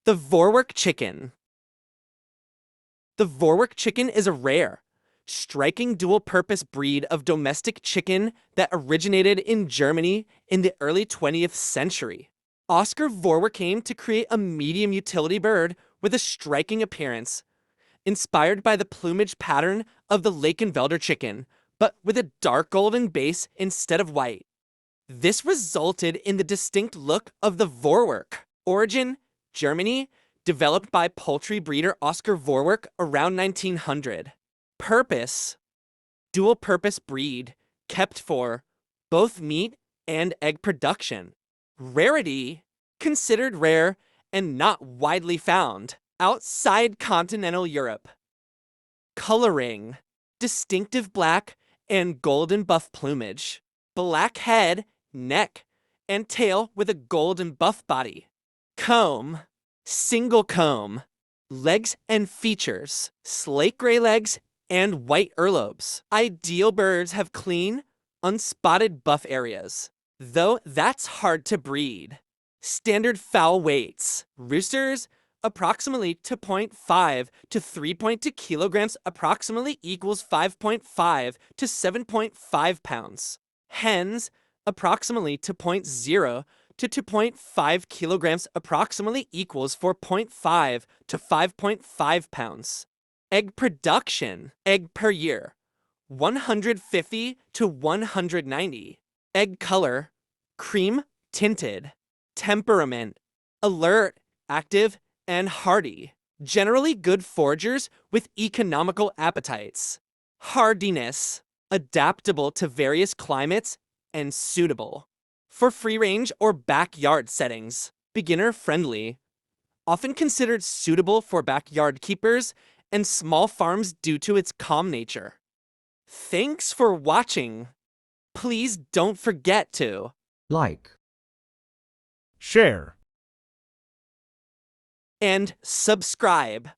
The Vorwerk chicken. The Vorwerk chicken is a rare, striking dual-purpose breed of domestic chicken that originated in Germany in the early 20th century. Oscar Vorwerk aimed to create a medium utility bird with a striking appearance, inspired by the plumage pattern of the Lakenvelder chicken, but with a dark golden base instead of white. This resulted in the distinct look of the Vorwerk. Origin, Germany, developed by poultry breeder Oscar Vorwerk around 1900. Purpose, dual-purpose breed, kept for both meat and egg production. Rarity, considered rare and not widely found outside continental Europe. Coloring, distinctive black and golden buff plumage. Black head, neck, and tail with a golden buff body. Comb, single comb. Legs and features, slate gray legs and white earlobes. Ideal birds have clean, unspotted buff areas, though that's hard to breed. Standard fowl weights. Roosters, approximately 2.5 to 3.2 kilograms, approximately equals 5.5 to 7.5 pounds. Hens, approximately 2.0 to 2.5 kilograms, approximately equals 4.5 to 5.5 pounds. Egg production, egg per year, 150 to 190. Egg color, cream tinted. Temperament, alert, active, and hardy. Generally good foragers with economical appetites. Hardiness, adaptable to various climates and suitable for free-range or backyard settings. Beginner-friendly, often considered suitable for backyard keepers and small farms due to its calm nature. Thanks for watching. Please don't forget to like, share, and subscribe.